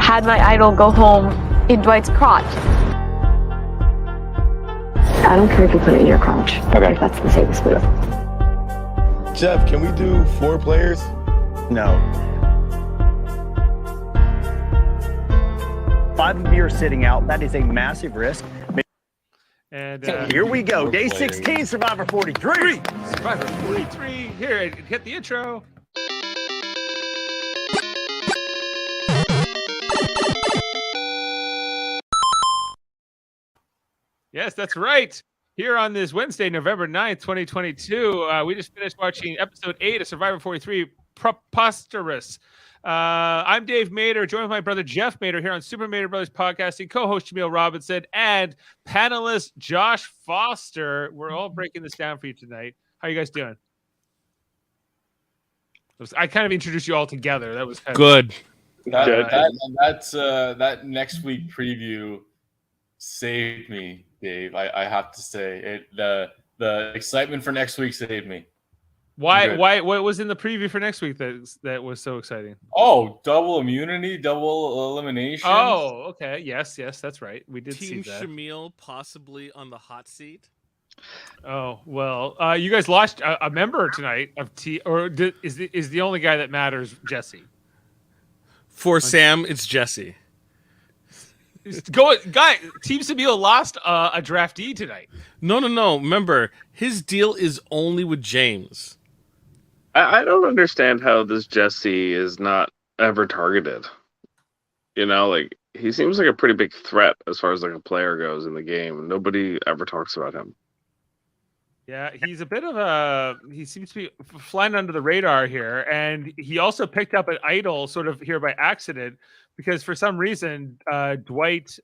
had my idol go home in Dwight's crotch. I don't care if you put it in your crotch. Okay. If that's the safest move. Jeff, can we do 4 players? No. 5 of you are sitting out. That is a massive risk. And Here we go. Day 16, Survivor 43. Survivor 43. Here, hit the intro. Yes, that's right. Here on this Wednesday, November 9th, 2022, we just finished watching episode 8 of Survivor 43, Proposterous. I'm Dave Mader, joined with my brother Jeff Mader here on Super Mader Brothers Podcasting, co-host Jaemeel Robinson, and panelist Josh Foster. We're all breaking this down for you tonight. How are you guys doing? I kind of introduced you all together. That was kind good. That next week preview saved me, Dave. I have to say the excitement for next week saved me. Why? What was in the preview for next week that was so exciting? Oh, double immunity, double elimination. Oh, okay. Yes, that's right. We did Team see that. Jaemeel possibly on the hot seat. Oh well, you guys lost a member tonight of T. Or is the only guy that matters Jesse? For Sam, it's Jesse. Guy. Team Jaemeel lost a draftee tonight. No. Remember, his deal is only with James. I don't understand how this Jesse is not ever targeted. You know, like, he seems like a pretty big threat as far as like a player goes in the game. Nobody ever talks about him. Yeah, he's a bit of he seems to be flying under the radar here. And he also picked up an idol sort of here by accident because for some reason, Dwight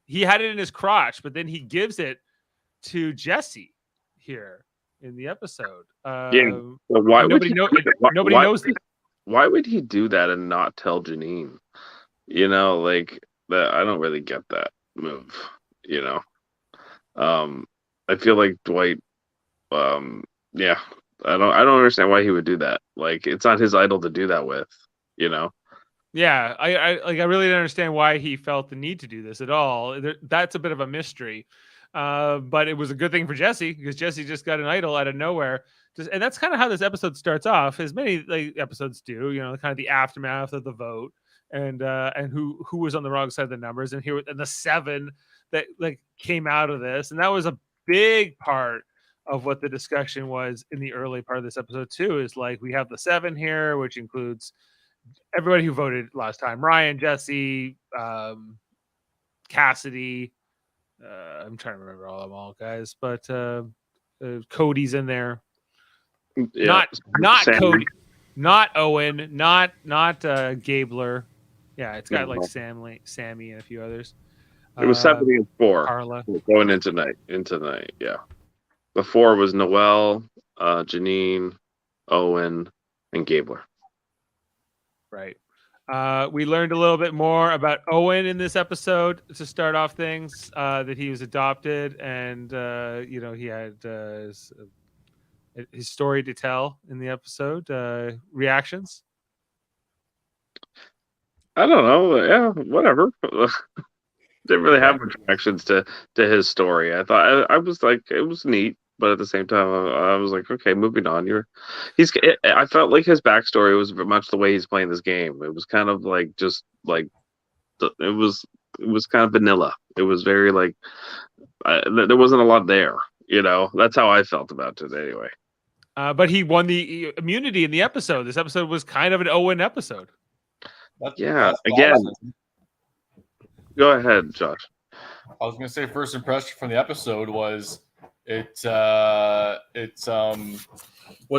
he had it in his crotch, but then he gives it to Jesse here in the episode. Why nobody knows this. Why would he do that and not tell Janine? You know, like, that. I don't really get that move. You know, I feel like Dwight. Yeah, I don't understand why he would do that. Like, it's not his idol to do that with. You know. Yeah, I really didn't understand why he felt the need to do this at all. That's a bit of a mystery. But it was a good thing for Jesse because Jesse just got an idol out of nowhere. And that's kind of how this episode starts off, as many episodes do. You know, kind of the aftermath of the vote and who was on the wrong side of the numbers, and the 7 that came out of this, and that was a big part of what the discussion was in the early part of this episode too. Is like we have the 7 here, which includes everybody who voted last time: Ryan, Jesse, Cassidy. I'm trying to remember all of them all, guys, but Cody's in there. Yeah. Not Sammy. Cody, not Owen, not Gabler. Yeah, it's got like Sammy, and a few others. It was 74 Carla going into night. Yeah, the 4 was Noelle, Janine, Owen, and Gabler. Right. We learned a little bit more about Owen in this episode to start off things, that he was adopted and, he had his story to tell in the episode. Reactions? I don't know. Yeah, whatever. Didn't really have much reactions to his story. I thought I was like, it was neat. But at the same time, I was like, okay, moving on. I felt like his backstory was much the way he's playing this game. It was kind of like it was kind of vanilla. It was very like there wasn't a lot there. You know, that's how I felt about it anyway. But he won the immunity in the episode. This episode was kind of an Owen episode. That's awesome. Go ahead, Josh. I was going to say first impression from the episode was it was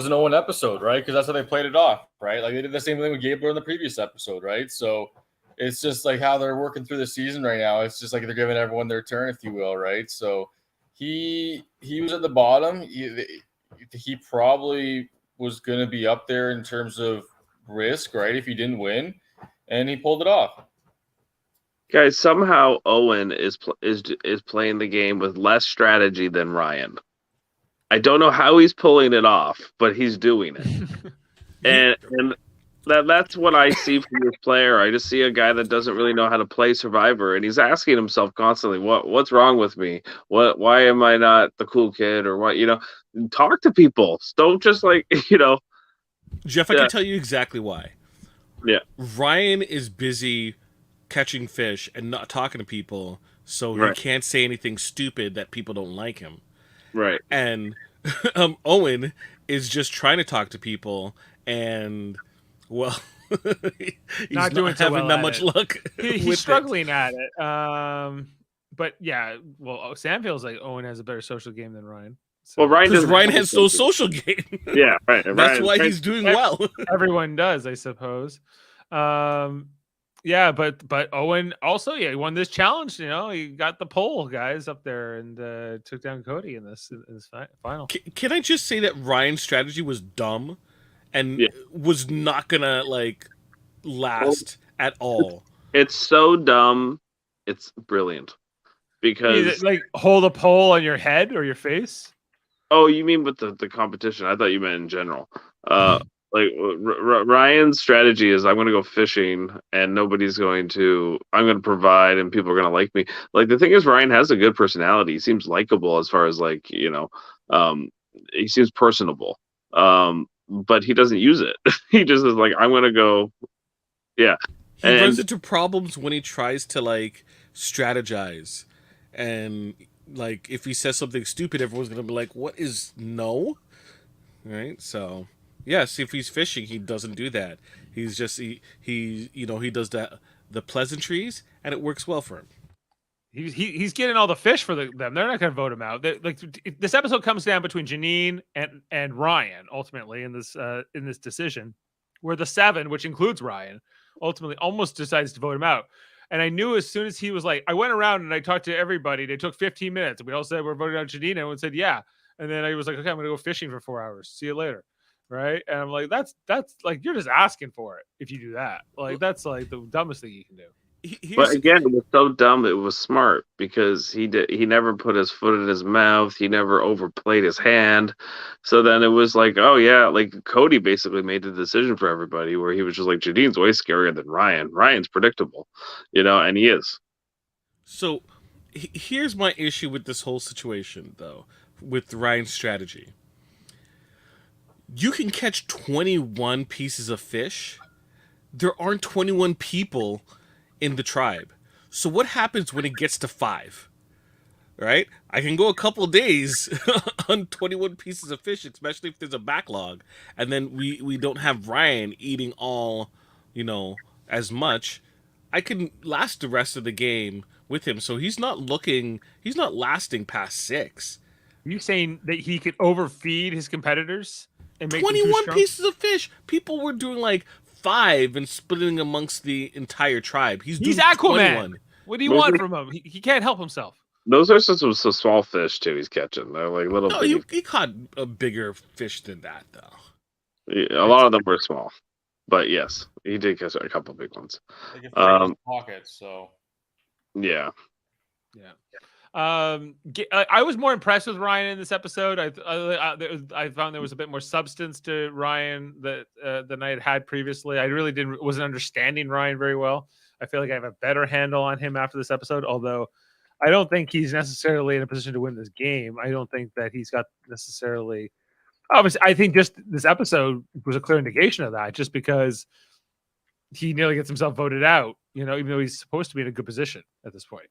an Owen episode, right? Because that's how they played it off, right? Like they did the same thing with Gabler in the previous episode, right? So it's just like how they're working through the season right now. It's just like they're giving everyone their turn, if you will, right? So he was at the bottom. He probably was going to be up there in terms of risk, right? If he didn't win, and he pulled it off. Guys, somehow Owen is playing the game with less strategy than Ryan. I don't know how he's pulling it off, but he's doing it. and That's what I see from this player. I just see a guy that doesn't really know how to play Survivor, and he's asking himself constantly, what's wrong with me? Why am I not the cool kid? Or what? Talk to people. Don't just like Jeff, I Yeah. can tell you exactly why. Yeah. Ryan is busy catching fish and not talking to people, so he Right. can't say anything stupid that people don't like him. Right. And Owen is just trying to talk to people, and well, he's Not doing so having well that at much it. luck. He's with it. struggling at it. But yeah, well, Sam feels like Owen has a better social game than Ryan. So Well, Ryan Because doesn't Ryan have has a no social- social game. Yeah. Right. That's why Ryan- he's doing well. everyone does, I suppose. Yeah, but Owen also, he won this challenge. He got the poll guys up there and took down Cody in this final. Can I just say that Ryan's strategy was dumb and Yeah. was not gonna last at all? It's so dumb. It's brilliant. Because Like hold a pole on your head or your face. oh, you mean with the competition? I thought you meant in general. Ryan's strategy is I'm going to go fishing and nobody's going to. I'm going to provide and people are going to like me. Like the thing is, Ryan has a good personality. He seems likable as far as he seems personable. But he doesn't use it. He just is like I'm going to go. Yeah. He runs into problems when he tries to strategize, and if he says something stupid, everyone's gonna be like, "What is no?" Right? So yes, if he's fishing, he doesn't do that. He's just he does the pleasantries, and it works well for him. He's getting all the fish for them. They're not going to vote him out. This episode comes down between Janine and Ryan ultimately in this decision, where the 7, which includes Ryan, ultimately almost decides to vote him out. And I knew as soon as he was like, I went around and I talked to everybody. They took 15 minutes. And we all said we're voting out Janine. Everyone said yeah. And then I was like, okay, I'm going to go fishing for 4 hours. See you later. Right. And I'm like, that's like, you're just asking for it if you do that. Like, that's like the dumbest thing you can do. But again, it was so dumb. It was smart because he never put his foot in his mouth. He never overplayed his hand. So then it was like, oh yeah, like Cody basically made the decision for everybody, where he was just like, Jadine's way scarier than Ryan. Ryan's predictable, and he is. So here's my issue with this whole situation, though, with Ryan's strategy. You can catch 21 pieces of fish. There aren't 21 people in the tribe. So what happens when it gets to 5? Right? I can go a couple days on 21 pieces of fish, especially if there's a backlog, and then we don't have Ryan eating all, as much. I can last the rest of the game with him, so he's not lasting past 6. Are you saying that he could overfeed his competitors and make 21 pieces of fish? People were doing 5 and splitting amongst the entire tribe. He's Aquaman. 21. What do you want from him? He can't help himself. Those are some small fish too. He's catching. They're like little. No, he caught a bigger fish than that, though. A lot of them were small, but yes, he did catch a couple big ones. They can fit in his pockets, so Yeah. I was more impressed with Ryan in this episode. I found there was a bit more substance to Ryan than I had previously. I really wasn't understanding Ryan very well. I feel like I have a better handle on him after this episode, although I don't think he's necessarily in a position to win this game. I don't think that he's got necessarily. Obviously, I think just this episode was a clear indication of that, just because he nearly gets himself voted out, even though he's supposed to be in a good position at this point.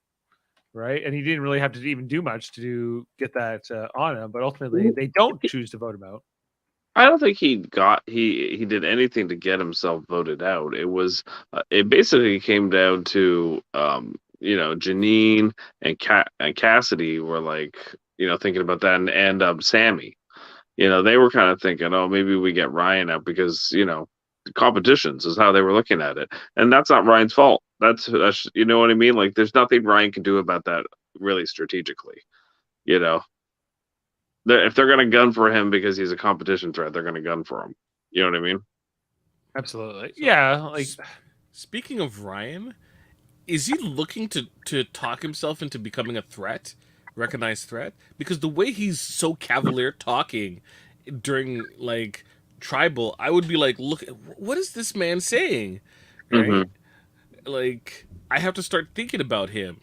Right. And he didn't really have to even do much to get that on him. But ultimately, they don't choose to vote him out. I don't think he did anything to get himself voted out. It basically came down to Janine and Cassidy were thinking about that, and Sammy. They were kind of thinking, oh, maybe we get Ryan out because competitions is how they were looking at it, and that's not Ryan's fault. That's you know what I mean. Like, there's nothing Ryan can do about that really strategically. If they're gonna gun for him because he's a competition threat, they're gonna gun for him. You know what I mean? Absolutely. Yeah. Speaking of Ryan, is he looking to talk himself into becoming a threat, recognized threat? Because the way he's so cavalier talking during tribal, I would be like, look, what is this man saying? Right? Mm-hmm. Like, I have to start thinking about him,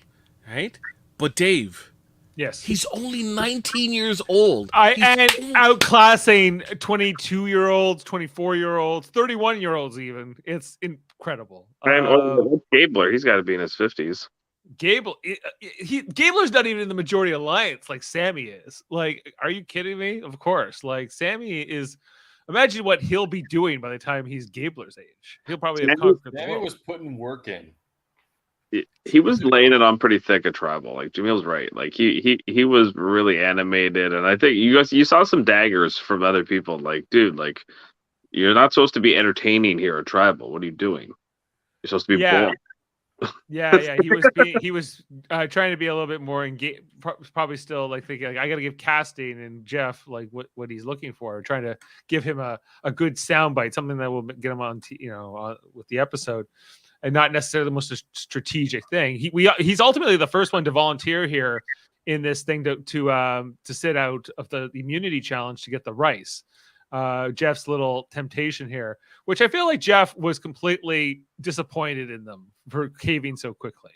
right? But Dave, Yes. he's only 19 years old. And outclassing 22-year-olds, 24-year-olds, 31-year-olds even. It's incredible. And Gabler, he's got to be in his 50s. Gabler's not even in the majority alliance like Sammy is. Like, are you kidding me? Of course. Like, Sammy is. Imagine what he'll be doing by the time he's Gabler's age. He'll probably have conquered the Sammy world. was putting work in. He was laying it on pretty thick at tribal. Like Jameel's right. Like he was really animated, and I think you saw some daggers from other people. Like, dude, like you're not supposed to be entertaining here at tribal. What are you doing? You're supposed to be boring. Yeah. He was trying to be a little bit more engaged. Probably still like thinking, like, I got to give casting and Jeff like what he's looking for. Trying to give him a good soundbite, something that will get him on, with the episode, and not necessarily the most strategic thing. He's ultimately the first one to volunteer here in this thing to sit out of the immunity challenge to get the rice. Jeff's little temptation here, which I feel like Jeff was completely disappointed in them for caving so quickly.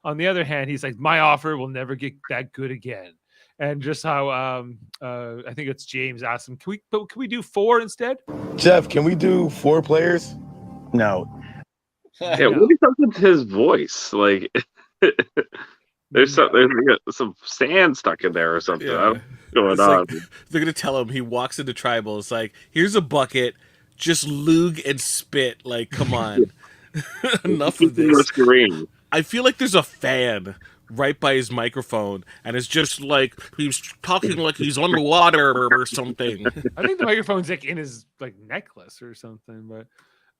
On the other hand, he's like, my offer will never get that good again. And just how I think it's James asked him, can we do 4 instead? Jeff, can we do 4 players? No. Yeah, what is up with his voice? Like, there's some sand stuck in there or something. Yeah. Going on. Like, they're gonna tell him he walks into tribal. It's like, here's a bucket, just lug and spit. Like, come on, enough of this. I feel like there's a fan right by his microphone, and it's just like he's talking like he's underwater or something. I think the microphone's like in his like necklace or something, but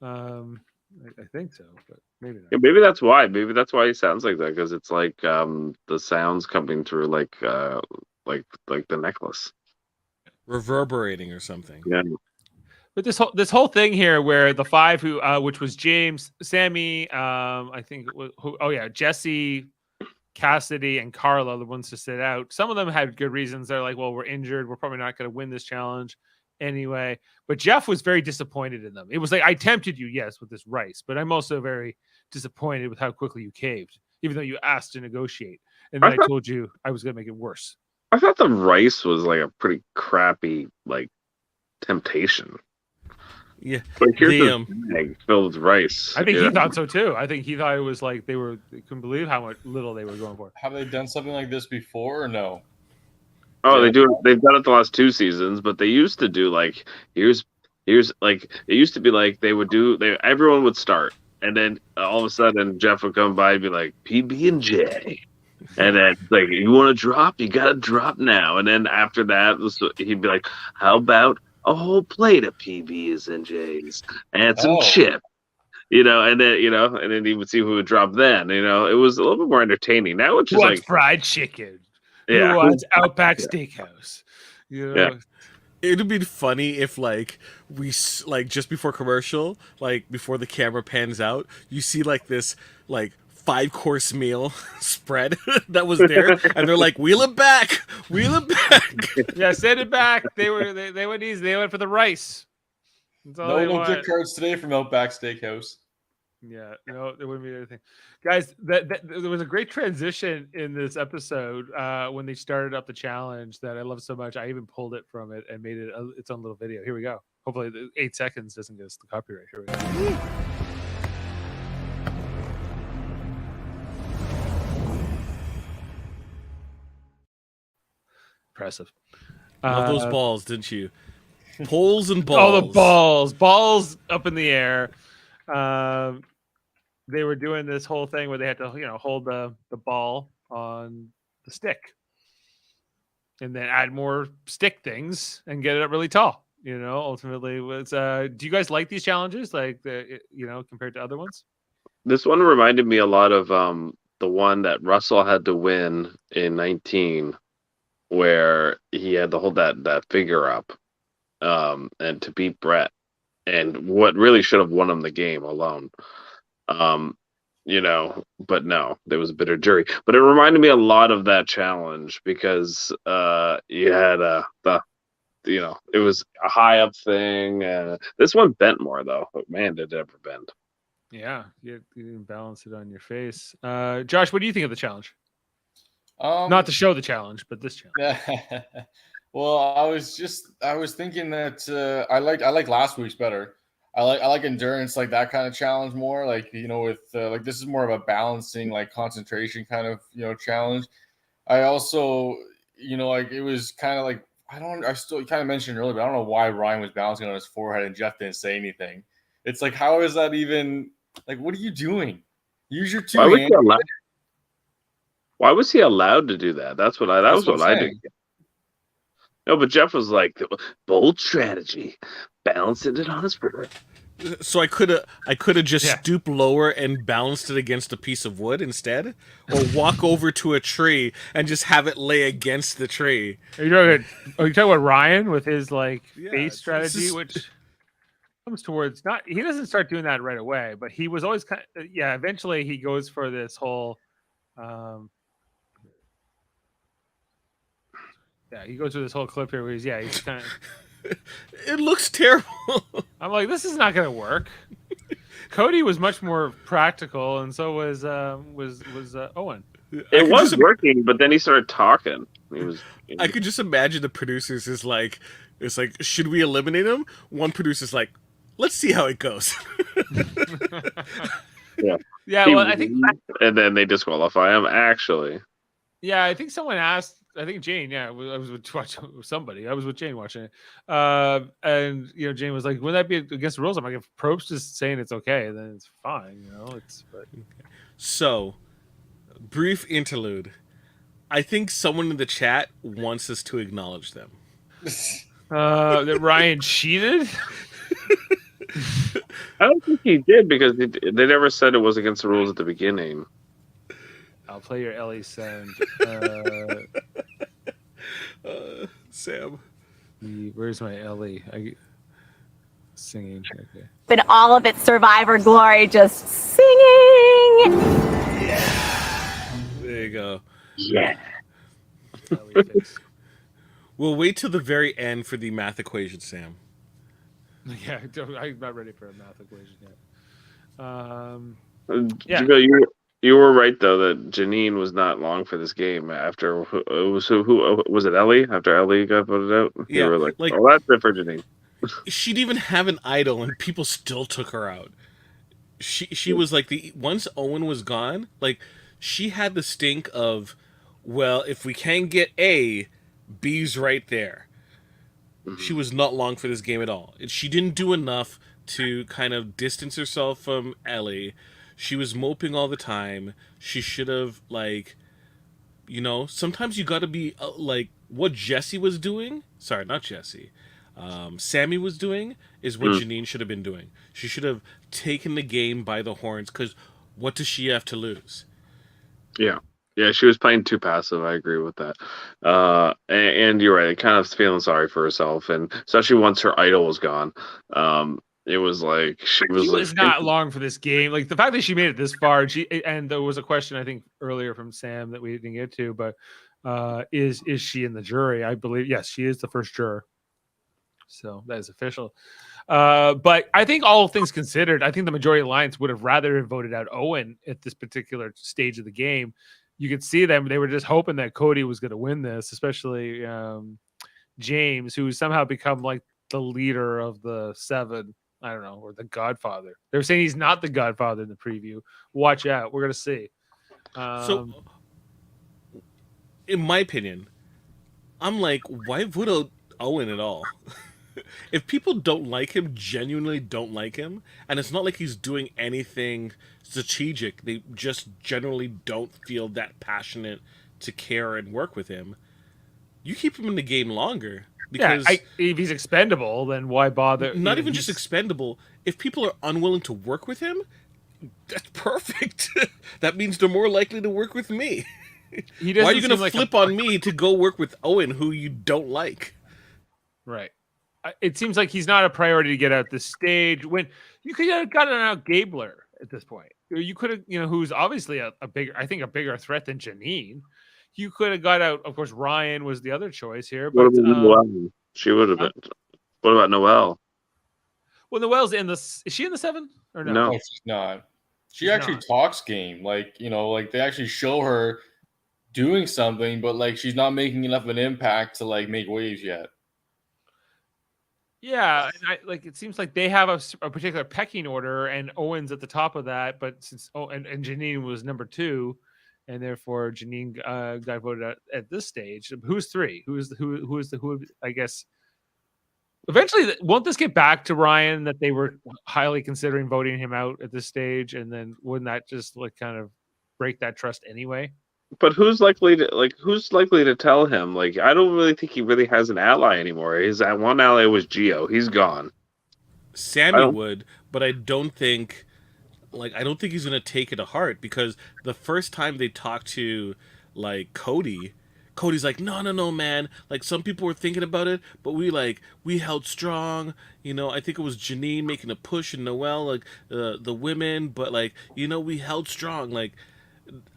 I think so, but maybe not. Yeah, maybe that's why. Maybe that's why he sounds like that, because it's like the sounds coming through like the necklace, reverberating or something. Yeah. But this whole thing here, where the 5 who, which was James, Sammy, I think it was Jesse, Cassidy, and Carla, the ones to sit out. Some of them had good reasons. They're like, well, we're injured. We're probably not going to win this challenge anyway. But Jeff was very disappointed in them. It was like, I tempted you, yes, with this rice, but I'm also very disappointed with how quickly you caved, even though you asked to negotiate. And then I told you I was going to make it worse. I thought the rice was like a pretty crappy like temptation. Yeah, but here's the bag filled with rice. I think he thought so too. I think he thought it was like they couldn't believe how much little they were going for. Have they done something like this before or no? Oh, they do. They've done it the last 2 seasons, but they used to do like here's like it used to be like everyone would start, and then all of a sudden Jeff would come by and be like PB and J, and then like you want to drop, you got to drop now, and then after that he'd be like, how about a whole plate of PBs and J's and some chip, and then he would see who would drop then. It was a little bit more entertaining. Now it's just like fried chicken. Yeah, who wants Outback Steakhouse? Yeah. It'd be funny if like we like just before commercial, like before the camera pans out, you see like this like 5-course meal spread that was there, and they're like, wheel it back. Yeah, send it back. They went easy. They went for the rice. No gift cards today from Outback Steakhouse. Yeah, no, there wouldn't be anything. Guys, there was a great transition in this episode when they started up the challenge that I love so much. I even pulled it from it and made it its own little video. Here we go. Hopefully the 8 seconds doesn't get us the copyright. Here we go. Impressive. Love those balls, didn't you? Poles and balls. Oh, the balls up in the air. They were doing this whole thing where they had to, hold the ball on the stick, and then add more stick things and get it up really tall. Ultimately, was. Do you guys like these challenges? Like compared to other ones? This one reminded me a lot of the one that Russell had to win in 19, where he had to hold that figure up, and to beat Brett, and what really should have won him the game alone. But no, there was a bitter jury. But it reminded me a lot of that challenge because you had the it was a high up thing. This one bent more though. But man, did it ever bend. Yeah, you didn't balance it on your face. Josh, what do you think of the challenge? Not to show the challenge, but this challenge. Well, I was thinking that I like last week's better. I like endurance, like that kind of challenge more. Like with like this is more of a balancing, like concentration kind of challenge. I also like it was kind of like I still kind of mentioned earlier, but I don't know why Ryan was balancing on his forehead and Jeff didn't say anything. It's like, how is that even like? What are you doing? Use your two hands. Why was he allowed to do that? That was what I did. No, but Jeff was like, bold strategy, balancing it on his forehead. So I could have just stooped lower and balanced it against a piece of wood instead, or walk over to a tree and just have it lay against the tree. Are you talking about Ryan with his face strategy, which comes towards he doesn't start doing that right away, but he was always eventually he goes for this whole he goes through this whole clip here where he's kind of it looks terrible. I'm like, this is not going to work. Cody was much more practical, and so was Owen. It was working, but then he started talking. I could just imagine the producers it's like, should we eliminate him? One producer's like, let's see how it goes. Yeah. Well, I think, and then they disqualify him. Actually, yeah, I think someone asked. I think Jane. Yeah, I was with somebody. I was with Jane watching it, and Jane was like, "Would that be against the rules?" I'm like, "If Probst is saying it's okay, then it's fine." So, brief interlude. I think someone in the chat wants us to acknowledge them. That Ryan cheated. I don't think he did because they never said it was against the rules at the beginning. I'll play your Ellie sound. Sam. Where's my Ellie? Singing. Okay. In all of its survivor glory, just singing. Yeah. There you go. Yeah. We'll wait till the very end for the math equation, Sam. Yeah, I'm not ready for a math equation yet. You were right though that Janine was not long for this game. After who was it? Ellie. After Ellie got voted out, yeah, you were like, "Oh, that's it for Janine." She'd even have an idol, and people still took her out. She was like once Owen was gone, like she had the stink of, well, if we can't get A, B's right there. Mm-hmm. She was not long for this game at all. She didn't do enough to kind of distance herself from Ellie. She was moping all the time. She should have, sometimes you got to be like what Jesse was doing. Sorry, not Jesse. Sammy was doing is what Janine should have been doing. She should have taken the game by the horns because what does she have to lose? Yeah. Yeah, she was playing too passive. I agree with that. And you're right. Kind of feeling sorry for herself, and especially once her idol was gone. It was like she was not long for this game. Like the fact that she made it this far, and there was a question I think earlier from Sam that we didn't get to, but is she in the jury? I believe yes, she is the first juror. So that is official. But I think all things considered, I think the majority alliance would have rather voted out Owen at this particular stage of the game. You could see them; they were just hoping that Cody was going to win this, especially James, who's somehow become like the leader of the 7. I don't know, or the Godfather. They're saying he's not the Godfather in the preview. Watch out. We're going to see. So, in my opinion, I'm like, why vote Owen at all? If people don't like him, genuinely don't like him, and it's not like he's doing anything strategic, they just generally don't feel that passionate to care and work with him, you keep him in the game longer. Because if he's expendable, then why bother? Not even just expendable. If people are unwilling to work with him, that's perfect. That means they're more likely to work with me. Why are you going to flip on me to go work with Owen, who you don't like? Right. It seems like he's not a priority to get out the stage. When you could have gotten out Gabler at this point, you could have, who's obviously a bigger threat than Janine. You could have got out. Of course, Ryan was the other choice here. But She would have been. What about Noelle? Well, Noelle's in the. Is she in the 7 or no? No. No, she's not. She She's actually not. talks game. Like, like they actually show her doing something, but like she's not making enough of an impact to like make waves yet. Yeah, and it seems like they have a particular pecking order, and Owen's at the top of that. But since and Janine was number 2, and therefore Janine got voted at this stage. Who's 3? Who? I guess eventually, won't this get back to Ryan that they were highly considering voting him out at this stage, and then wouldn't that just like kind of break that trust anyway? But who's likely to tell him? Like, I don't really think he really has an ally anymore. His one ally was Gio. He's gone. Sammy would, but I don't think he's gonna take it to heart, because the first time they talked to like Cody's like, no, man. Like, some people were thinking about it, but we held strong. I think it was Janine making a push, and Noelle, like the women, but like, we held strong. Like,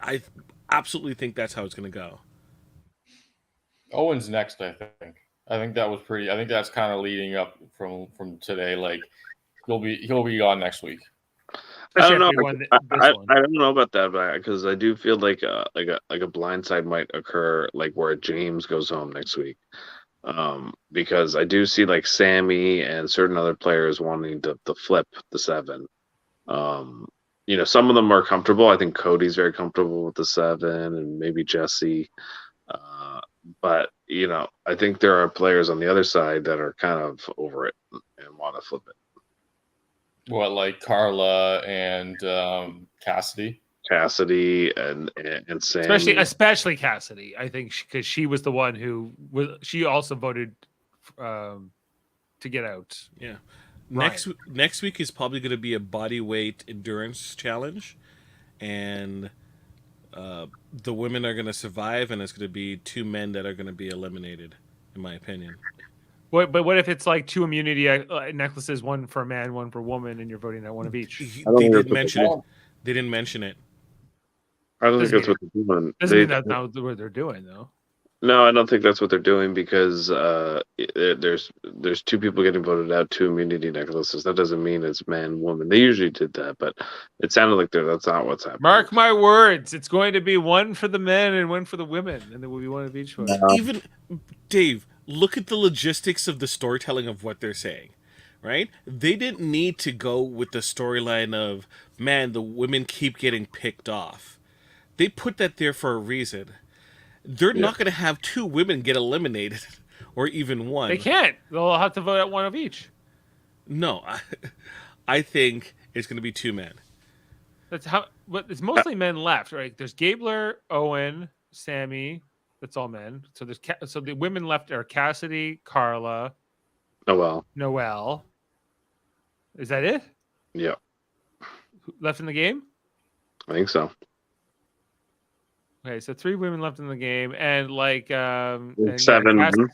I absolutely think that's how it's gonna go. Owen's next, I think. I think that's kind of leading up from today. Like he'll be on next week. I don't know. I I don't know about that, because I do feel like a blindside might occur, like where James goes home next week. Because I do see like Sammy and certain other players wanting to flip the 7. Some of them are comfortable. I think Cody's very comfortable with the 7, and maybe Jesse. But I think there are players on the other side that are kind of over it and want to flip it. What, like Carla and Cassidy? Cassidy and Sammy. Especially Cassidy, I think, because she was the one who she also voted to get out. Yeah. Ryan. Next week is probably going to be a body weight endurance challenge, and the women are going to survive, and it's going to be 2 men that are going to be eliminated, in my opinion. But what if it's like 2 immunity necklaces, one for a man, one for a woman, and you're voting at one of each? They didn't mention it. They didn't mention it. I don't think that's what they're doing. Doesn't mean that's not what they're doing, though. No, I don't think that's what they're doing, because there's 2 people getting voted out, 2 immunity necklaces. That doesn't mean it's man, woman. They usually did that, but it sounded like that's not what's happening. Mark my words, it's going to be one for the men and one for the women, and there will be one of each. Even Dave, look at the logistics of the storytelling of what they're saying, right? They didn't need to go with the storyline of, man, the women keep getting picked off. They put that there for a reason. They're not going to have 2 women get eliminated, or even one. They can't. They'll have to vote at one of each. No, I think it's going to be 2 men. That's how. But it's mostly men left, right? There's Gabler, Owen, Sammy. That's all men. So the women left are Cassidy, Carla, Noelle. Is that it? Yeah. Left in the game? I think so. Okay, so 3 women left in the game, and like 7.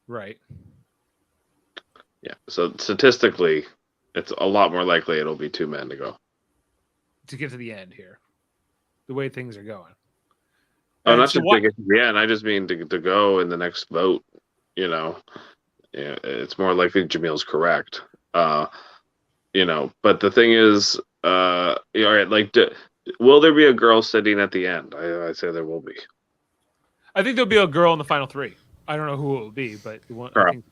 Right. Yeah. So statistically, it's a lot more likely it'll be 2 men to go. To get to the end here, the way things are going. Oh, not just to get to the end. I just mean to go in the next vote. It's more likely Jameel's correct. But the thing is, all right, like. Will there be a girl sitting at the end? I say there will be. I think there'll be a girl in the final 3. I don't know who it will be, but I think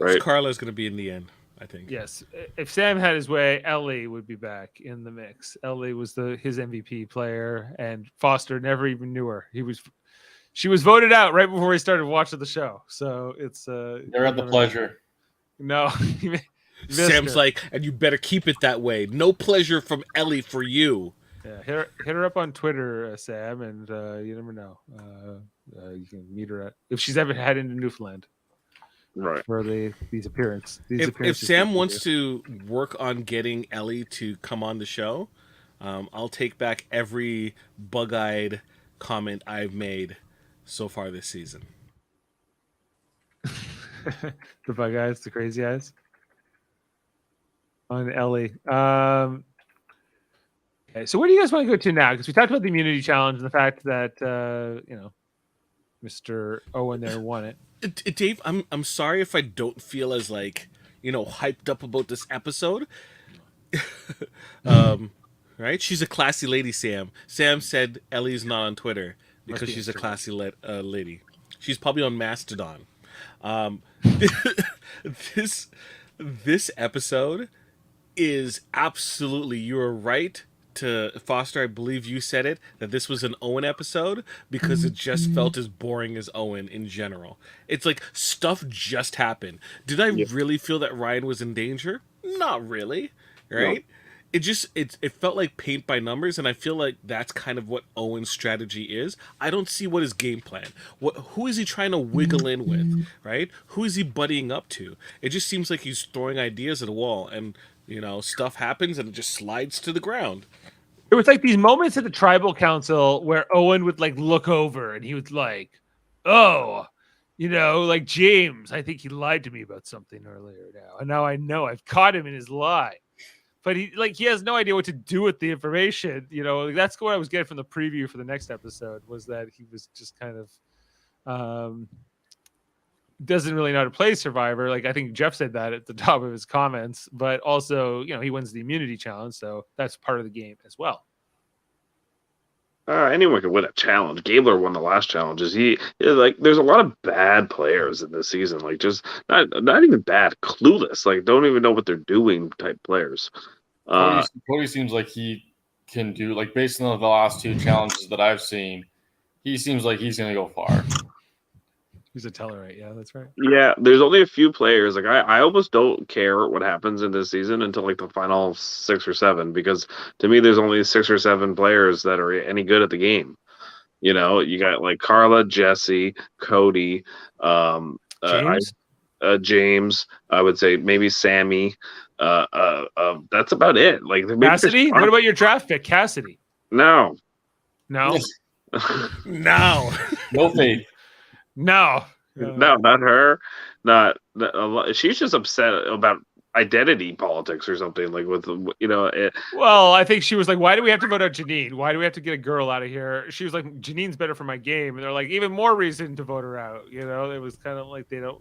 right? Carla's going to be in the end, I think. Yes. If Sam had his way, Ellie would be back in the mix. Ellie was his MVP player, and Foster never even knew her. She was voted out right before he started watching the show. So it's they're at the pleasure. No. Sam's like, and you better keep it that way. No pleasure from Ellie for you. Yeah, hit her up on Twitter, Sam, and you never know. You can meet her if she's ever headed into Newfoundland, right? For these appearances. If Sam wants to work on getting Ellie to come on the show, I'll take back every bug-eyed comment I've made so far this season. The bug eyes, the crazy eyes on Ellie. Okay, so where do you guys want to go to now? Because we talked about the immunity challenge and the fact that Mr. Owen there won it. Dave, I'm sorry if I don't feel as like, hyped up about this episode. Right? She's a classy lady, Sam. Sam said Ellie's not on Twitter because be she's a Instagram. classy lady. She's probably on Mastodon. This episode is absolutely, you were right to Foster, I believe you said it, that this was an Owen episode because it just felt as boring as Owen in general. It's like stuff just happened. Did I really feel that Ryan was in danger? Not really, right? No. It felt like paint by numbers, and I feel like that's kind of what Owen's strategy is. I don't see what his game plan. Who is he trying to wiggle in with, right? Who is he buddying up to? It just seems like he's throwing ideas at a wall, and stuff happens, and it just slides to the ground. It was like these moments at the tribal council where Owen would like look over, and he was like, "Oh, like James, I think he lied to me about something earlier now, and now I know I've caught him in his lie." But he has no idea what to do with the information. That's what I was getting from the preview for the next episode, was that he was just kind of doesn't really know how to play Survivor. Like I think Jeff said that at the top of his comments, but also, he wins the immunity challenge. So that's part of the game as well. Anyone can win a challenge. Gabler won the last challenges. There's a lot of bad players in this season. Like just not even bad, clueless. Like don't even know what they're doing type players. Cody seems like he can do, like based on the last two challenges that I've seen, he seems like he's going to go far. He's a Tellar, right? Yeah, that's right. Yeah, there's only a few players. Like I almost don't care what happens in this season until like the final 6 or 7, because to me there's only 6 or 7 players that are any good at the game. You got like Carla, Jesse, Cody, James. James. I would say maybe Sammy. That's about it. Like Cassidy. What about your draft pick, Cassidy? No. No. No faith. No, not her. Not she's just upset about identity politics or something, like with Well, I think she was like, "Why do we have to vote out Janine? Why do we have to get a girl out of here?" She was like, "Janine's better for my game," and they're like, "Even more reason to vote her out." It was kind of like they don't.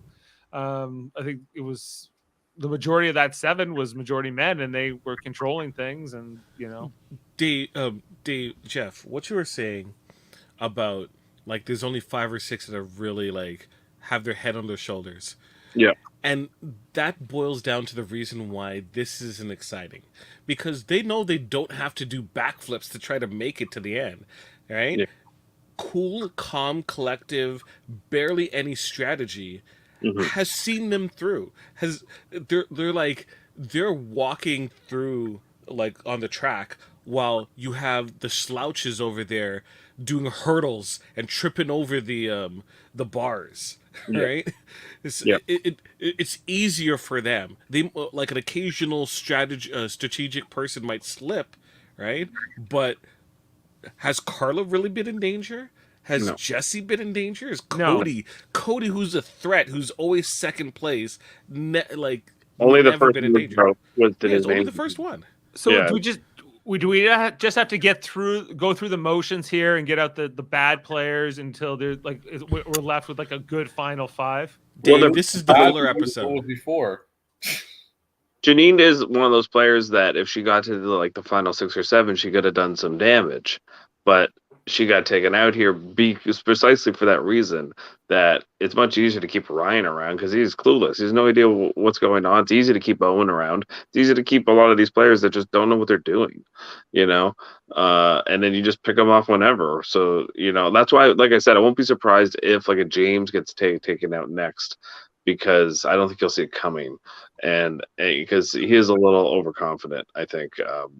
I think it was the majority of that 7 was majority men, and they were controlling things, and Dave, Jeff, what you were saying about. Like, there's only 5 or 6 that are really, like, have their head on their shoulders. Yeah. And that boils down to the reason why this isn't exciting. Because they know they don't have to do backflips to try to make it to the end, right? Yeah. Cool, calm, collective, barely any strategy has seen them through. They're walking through, like, on the track while you have the slouches over there doing hurdles and tripping over the bars, right? It's easier for them. They like an occasional strategic person might slip, right? But has Carla really been in danger? Has Jesse been in danger? Is Cody, who's a threat, who's always second place, only the first been in danger? It's only the first one. So do we just have to go through the motions here and get out the bad players until they're like we're left with like a good final 5? Dave, this is the filler episode. Before Janine is one of those players that if she got to the final 6 or 7, she could have done some damage, but she got taken out here precisely for that reason, that it's much easier to keep Ryan around because he's clueless. He has no idea what's going on. It's easy to keep Owen around. It's easy to keep a lot of these players that just don't know what they're doing, and then you just pick them off whenever. So, that's why, like I said, I won't be surprised if like a James gets taken out next, because I don't think you'll see it coming. And because he is a little overconfident, I think,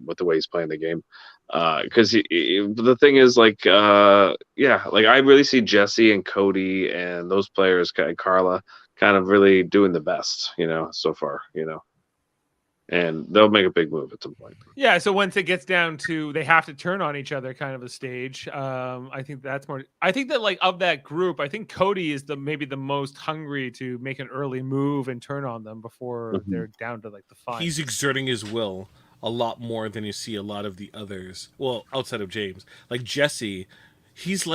with the way he's playing the game. Because the thing is, I really see Jesse and Cody and those players, and Carla, kind of really doing the best, so far, and they'll make a big move at some point. Yeah. So once it gets down to they have to turn on each other, kind of a stage. I think that's more. I think that of that group, I think Cody is maybe the most hungry to make an early move and turn on them before they're down to the 5. He's exerting his will a lot more than you see a lot of the others. Well, outside of James, like Jesse, he's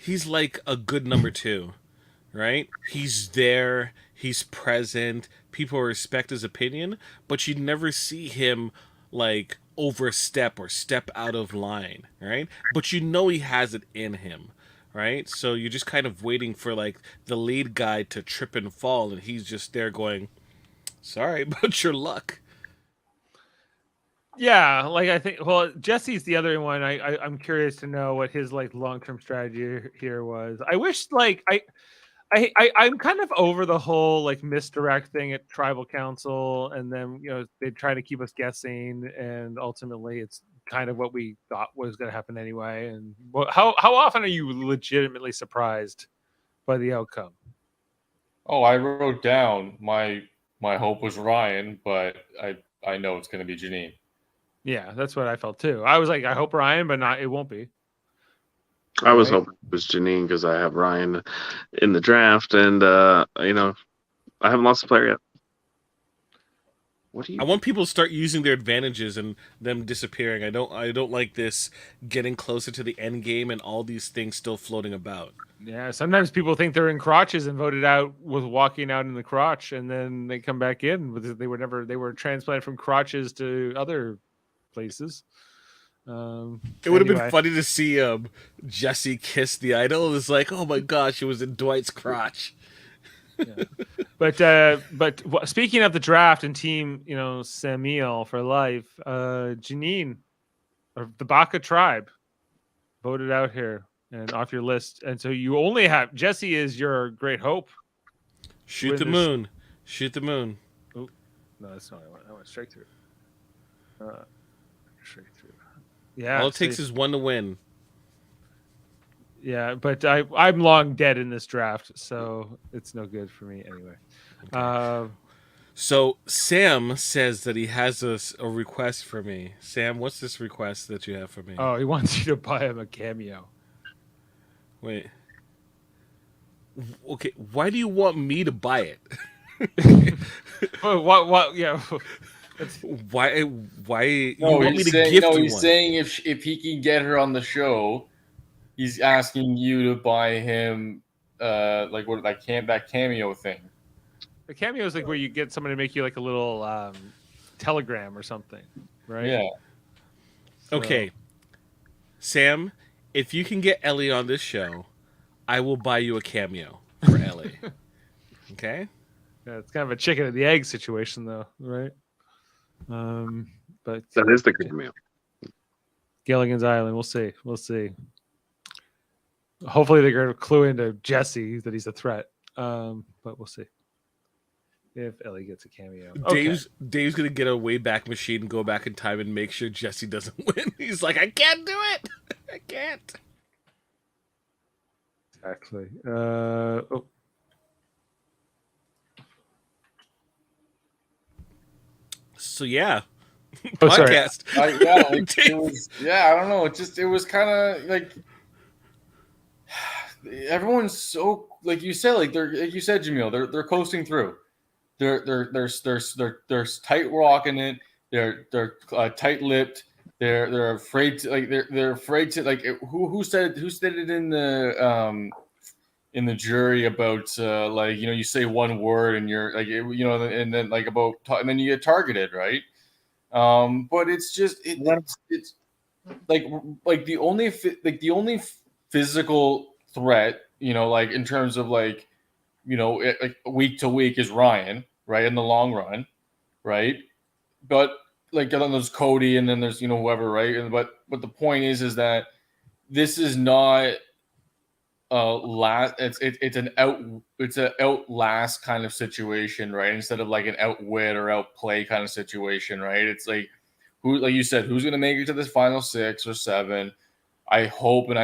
he's like a good number 2, right? He's there, he's present, people respect his opinion, but you never see him like overstep or step out of line, right? But you know he has it in him, right? So you're just kind of waiting for like the lead guy to trip and fall, and he's just there going, "Sorry about your luck." Yeah, like I think. Well, Jesse's the other one. I'm curious to know what his like long term strategy here was. I wish like I'm kind of over the whole like misdirect thing at tribal council, and then they try to keep us guessing, and ultimately it's kind of what we thought was going to happen anyway. And how often are you legitimately surprised by the outcome? Oh, I wrote down my hope was Ryan, but I know it's going to be Janine. Yeah, that's what I felt too. I was like, I hope Ryan, but not. It won't be. I was hoping it was Janine because I have Ryan in the draft, and I haven't lost a player yet. What do you? I want people to start using their advantages and them disappearing. I don't like this getting closer to the end game and all these things still floating about. Yeah, sometimes people think they're in crotches and voted out with walking out in the crotch, and then they come back in. They were transplanted from crotches to other places. It would have been funny to see Jesse kiss the idol. It was like, oh my gosh, it was in Dwight's crotch. Yeah. But speaking of the draft and team, Jaemeel for life, Janine of the Baka tribe voted out here and off your list, and so you only have Jesse is your great hope. Shoot the moon. Shoot the moon. Oh no, that's not what I want. I want straight through. Straight through. Yeah. All it takes is one to win. Yeah, but I'm long dead in this draft, so it's no good for me anyway. Okay. So Sam says that he has a request for me. Sam, what's this request that you have for me? Oh, he wants you to buy him a cameo. Wait. Okay, why do you want me to buy it? What? Yeah. Why? You No, want me to saying, gift no, you he's one? saying if he can get her on the show, he's asking you to buy him that cameo thing. The cameo is like where you get someone to make you like a little telegram or something, right? Yeah. So, Okay, Sam, if you can get Ellie on this show, I will buy you a cameo for Ellie. Okay? Yeah, it's kind of a chicken and the egg situation, though, right? But That is the cameo. Gilligan's Island. We'll see. We'll see. Hopefully, they're going to clue into Jesse that he's a threat. But we'll see if Ellie gets a cameo. Okay. Dave's gonna get a Wayback Machine and go back in time and make sure Jesse doesn't win. He's like, I can't do it. I can't. Exactly. So yeah, Oh, sorry. podcast. I don't know. It was kind of like everyone's so like you said, Jaemeel, they're coasting through. They're tight rocking it. They're tight-lipped. They're afraid to they're afraid to who said it in the jury about you say one word and you're and then and then you get targeted, right? But it's just it's like the only physical threat, in terms of week to week is Ryan, right? In the long run, right? But then there's Cody, and then there's whoever, right? But the point is that this is not it's an outlast kind of situation, right? Instead of like an outwit or outplay kind of situation, right? It's like you said, who's going to make it to this final 6 or 7? I hope and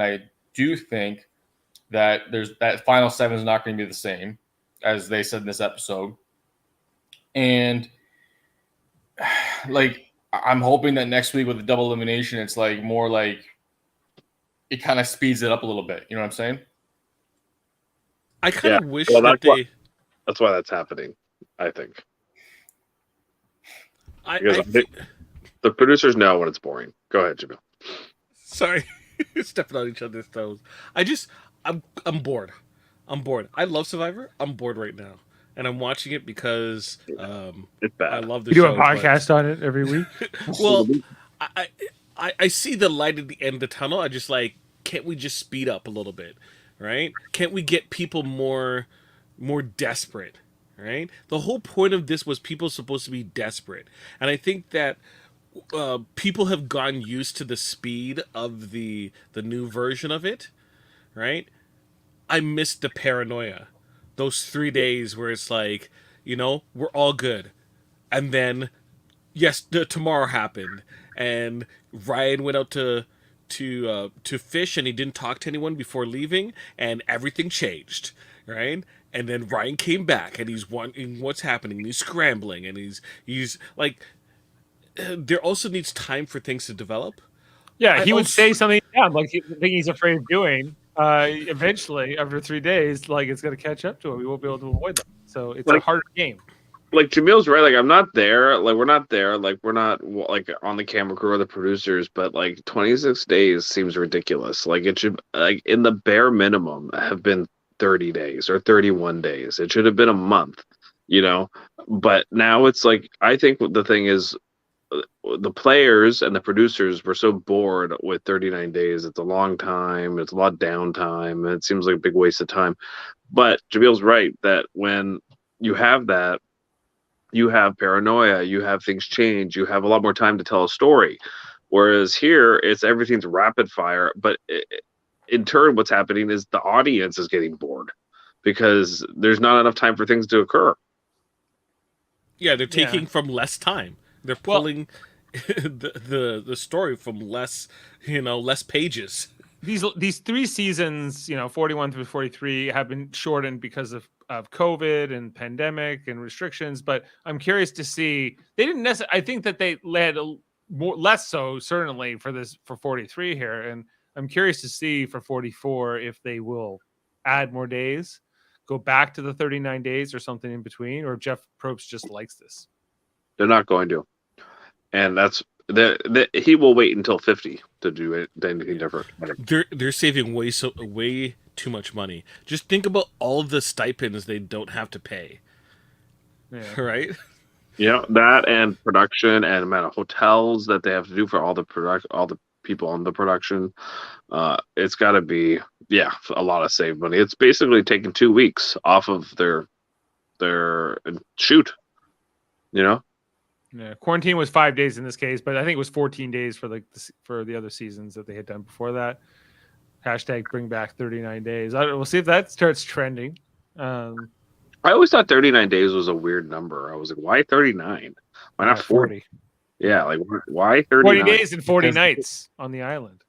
I do think that that final 7 is not going to be the same as they said in this episode. And I'm hoping that next week with the double elimination, it's more like it kind of speeds it up a little bit. You know what I'm saying? I kind of wish that's why that's happening, I think. The producers know when it's boring. Go ahead, Jaemeel. Sorry. stepping on each other's toes. I'm bored. I'm bored. I love Survivor. I'm bored right now, and I'm watching it because It's I bad. love the We do show. a podcast on it every week. Well, I see the light at the end of the tunnel. I just like, can't we just speed up a little bit, right? Can't we get people more desperate, right? The whole point of this was people supposed to be desperate, and I think that people have gotten used to the speed of the new version of it, right? I missed the paranoia. Those 3 days where it's like, we're all good. And then, yes, tomorrow happened. And Ryan went out to fish and he didn't talk to anyone before leaving. And everything changed, right? And then Ryan came back and he's wondering what's happening. He's scrambling and he's like, there also needs time for things to develop. Yeah, he would say something like the thing he's afraid of doing. Eventually, after 3 days, like it's going to catch up to him. We won't be able to avoid them. So it's a harder game. Like Jameel's right. Like I'm not there. Like we're not there. Like we're not like on the camera crew or the producers. But like 26 days seems ridiculous. Like it should, like in the bare minimum, have been 30 days or 31 days. It should have been a month. But now it's like, I think the thing is, the players and the producers were so bored with 39 days. It's a long time. It's a lot of downtime. And it seems like a big waste of time. But Jameel's right that when you have that, you have paranoia, you have things change, you have a lot more time to tell a story. Whereas here, everything's rapid fire. But in turn, what's happening is the audience is getting bored because there's not enough time for things to occur. Yeah, they're taking from less time. They're pulling the story from less pages. These 3 seasons, 41 through 43, have been shortened because of COVID and pandemic and restrictions. But I'm curious to see. They didn't necessarily. I think that they led less so certainly for 43 here, and I'm curious to see for 44 if they will add more days, go back to the 39 days or something in between, or if Jeff Probst just likes this. They're not going to. And that's he will wait until 50 to do anything different. They're saving way too much money. Just think about all the stipends they don't have to pay. Yeah. Right? That and production and amount of hotels that they have to do for all the people on the production. It's got to be a lot of saved money. It's basically taking 2 weeks off of their shoot. Yeah, quarantine was 5 days in this case, but I think it was 14 days for the other seasons that they had done before that. Hashtag bring back 39 days. We'll see if that starts trending. I always thought 39 days was a weird number. I was like, why 39? Why not 40? Yeah, like why 39? 40 days and 40 nights on the island.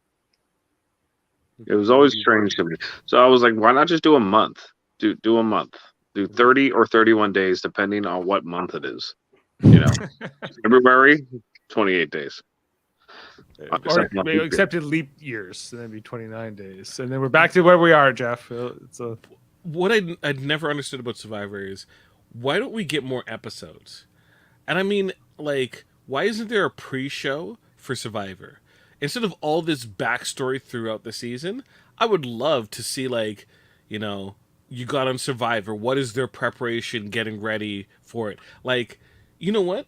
It was always strange to me. So I was like, why not just do a month? Do a month. Do 30 or 31 days, depending on what month it is. February, 28 days. Or accepted leap years, so that'd be 29 days. And then we're back to where we are, Jeff. What I'd never understood about Survivor is, why don't we get more episodes? And I mean, like, why isn't there a pre-show for Survivor? Instead of all this backstory throughout the season, I would love to see, like, you got on Survivor. What is their preparation getting ready for it? Like, you know what?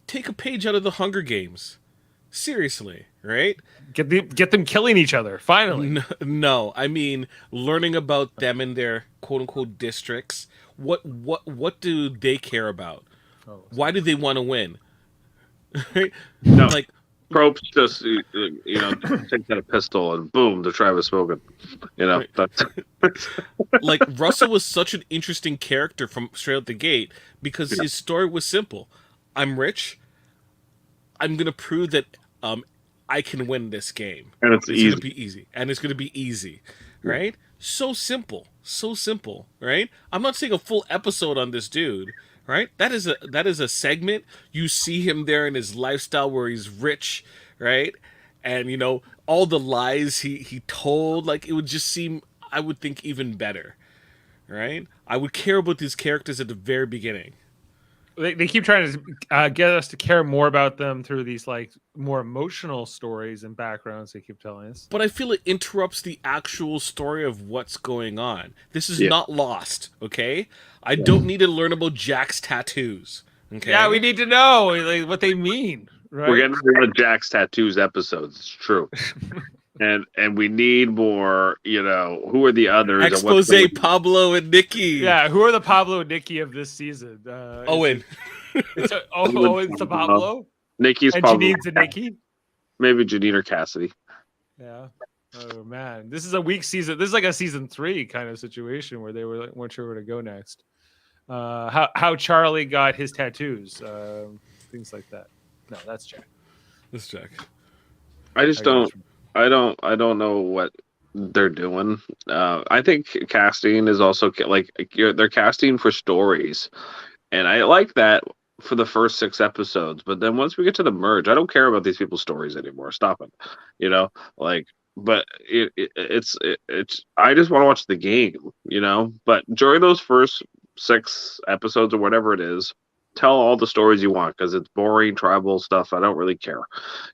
Take a page out of the Hunger Games. Seriously, right? Get them killing each other, finally. No, I mean learning about them in their quote-unquote districts. What do they care about? Why do they want to win? Right? No. Like, Probst just takes out a pistol and boom, the tribe is spoken. Right. That's like Russell was such an interesting character from straight out the gate because his story was simple. I'm rich. I'm gonna prove that I can win this game, and it's easy. Gonna be easy, and it's gonna be easy, right? So simple, right? I'm not saying a full episode on this dude. Right, that is a segment. You see him there in his lifestyle where he's rich, right? And all the lies he told, like it would just seem, I would think, even better, right? I would care about these characters at the very beginning. they keep trying to get us to care more about them through these like more emotional stories and backgrounds they keep telling us. But I feel it interrupts the actual story of what's going on. This is Yeah. not Lost, okay? I don't need to learn about Jack's tattoos. Okay. Yeah, we need to know like, what they mean. Right? We're getting rid of Jack's tattoos episodes. It's true. and we need more, who are the others? and what's Expose going- Pablo and Nikki. Yeah, who are the Pablo and Nikki of this season? Owen. It's the Pablo. Nikki's And probably Janine's a Nikki. maybe Janine or Cassidy. Yeah. Oh man, this is a weak season. This is like a season 3 kind of situation where they weren't sure where to go next. How Charlie got his tattoos, things like that. No, that's Jack. That's Jack. I just don't know what they're doing. I think casting is also like they're casting for stories, and I like that for the first 6 episodes. But then once we get to the merge, I don't care about these people's stories anymore. Stop it, But it's I just want to watch the game, But during those first 6 episodes or whatever it is, tell all the stories you want because it's boring tribal stuff. I don't really care,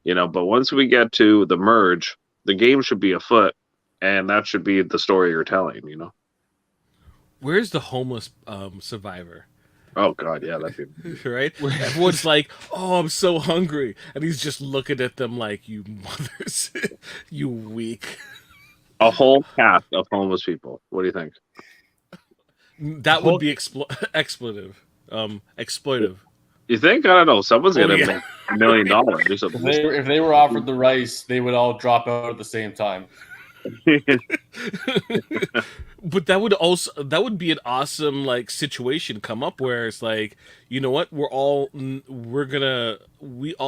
But once we get to the merge, the game should be afoot, and that should be the story you're telling, Where's the homeless survivor? Oh God, yeah, that'd be Right? Everyone's like, "Oh, I'm so hungry," and he's just looking at them like, "You mothers, you weak." a whole cast of homeless people. What do you think? That would be exploitive. You think? I don't know. Someone's gonna yeah. make $1 million or something. If they were offered the rice, they would all drop out at the same time. But that would be an awesome like situation come up where it's like, you know what, we all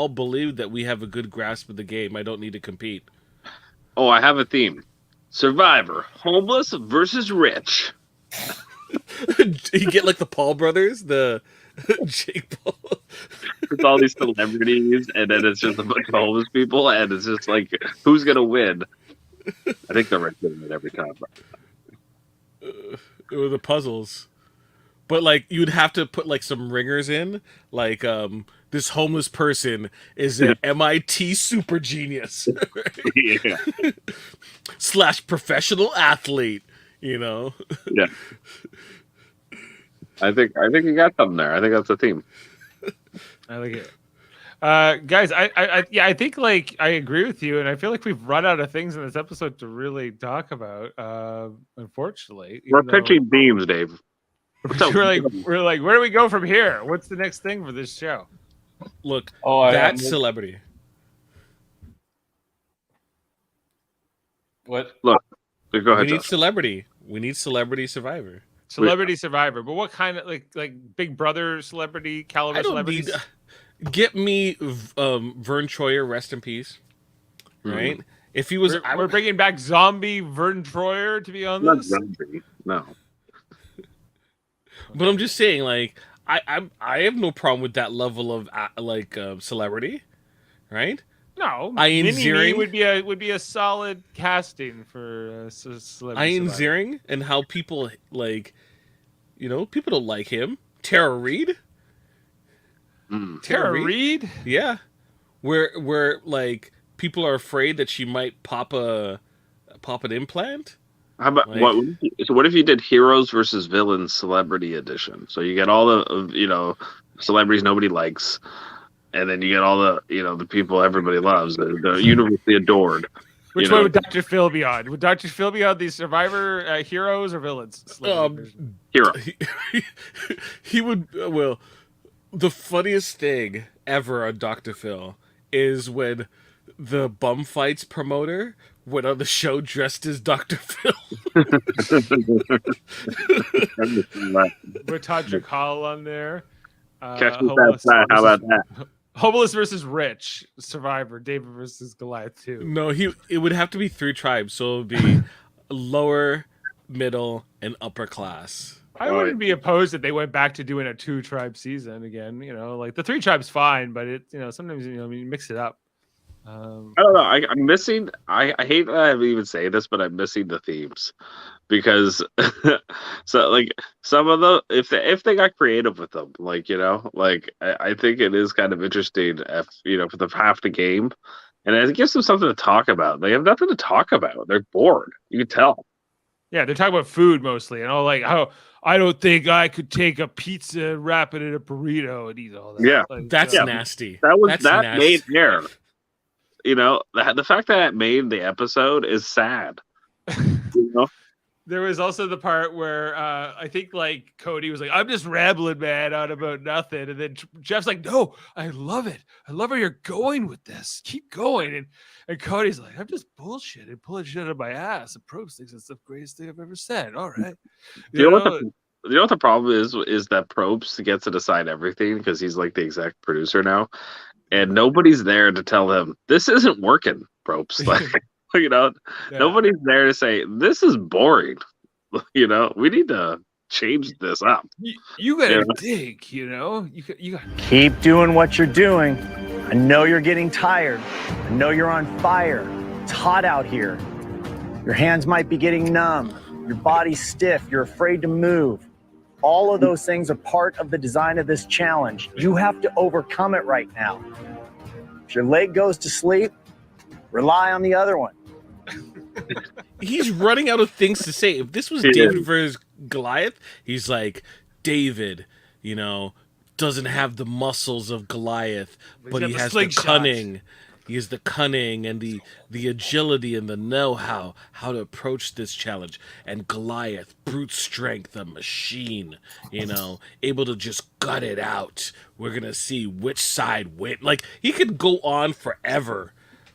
believe that we have a good grasp of the game. I don't need to compete. Oh, I have a theme: Survivor, homeless versus rich. You get like the Paul brothers, the Jake Paul. It's all these celebrities, and then it's just a bunch of homeless people, and it's just like, who's gonna win? I think the rich win every time. Or the puzzles. But like you'd have to put like some ringers in, like this homeless person is an MIT super genius Yeah. / professional athlete, Yeah. I think you got something there. I think that's the theme. I like it. Guys, I think like I agree with you, and I feel like we've run out of things in this episode to really talk about. Unfortunately, We're pitching themes, Dave. we're like, where do we go from here? What's the next thing for this show? Look, Oh, that's celebrity. What? Look, go ahead. We need Josh. celebrity. We need celebrity survivor. Celebrity Survivor, but what kind of like Big Brother celebrity caliber I don't celebrities? need. Get me Vern Troyer, rest in peace. Right? If he was, We're bringing back zombie Vern Troyer to be on Not this. zombie. No. but I'm just saying, like, I have no problem with that level of celebrity, right? No, Ian Mini-Me Ziering? would be a solid casting for celebrity. Ian Survivor. Ziering and how people people don't like him. Tara Reid, Tara Reid. yeah, where like people are afraid that she might pop an implant. How about what if you did heroes versus villains celebrity edition? So you get all the celebrities nobody likes, and then you get all the the people everybody loves, the universally adored. Which one would Dr. Phil be on? Would Dr. Phil be on the Survivor heroes or villains? Hero. He would. Well, the funniest thing ever on Dr. Phil is when the bum fights promoter went on the show dressed as Dr. Phil. With Todd Hall on there. Catch me that. How about that? Homeless versus rich Survivor. David versus Goliath 2. No, it would have to be 3 tribes, so it would be lower, middle, and upper class. I wouldn't be opposed if they went back to doing a 2-tribe season again. Like the 3 tribes fine, but it sometimes you mix it up. I don't know. I'm missing. I hate that I even say this, but I'm missing the themes because so like some of the if they got creative with them, like I think it is kind of interesting if for the half the game, and it gives them something to talk about. They have nothing to talk about. They're bored. You can tell. Yeah, they're talking about food mostly, and all like how I don't think I could take a pizza, wrap it in a burrito, and eat all that. Yeah, like, That's yeah. nasty. That nasty. made hair. The fact that it made the episode is sad. There was also the part where I think like Cody was like, "I'm just rambling, man, on about nothing," and then Jeff's like, "No, I love it. I love where you're going with this. Keep going." And Cody's like, "I'm just bullshitting, pulling shit out of my ass." And Probst thinks it's the greatest thing I've ever said. All right, You know what the problem is that Probst gets to decide everything because he's like the exec producer now, and nobody's there to tell him this isn't working, Probst. Like, nobody's there to say this is boring. We need to change this up. You gotta dig. You got. Keep doing what you're doing. I know you're getting tired. I know you're on fire. It's hot out here. Your hands might be getting numb. Your body's stiff. You're afraid to move. All of those things are part of the design of this challenge. You have to overcome it right now. If your leg goes to sleep, rely on the other one. He's running out of things to say. If this was David versus Goliath, he's like, David, doesn't have the muscles of Goliath, but he has the cunning. He has the cunning and the agility and the know-how to approach this challenge. And Goliath, brute strength, a machine, able to just gut it out. We're going to see which side win. Like, he could go on forever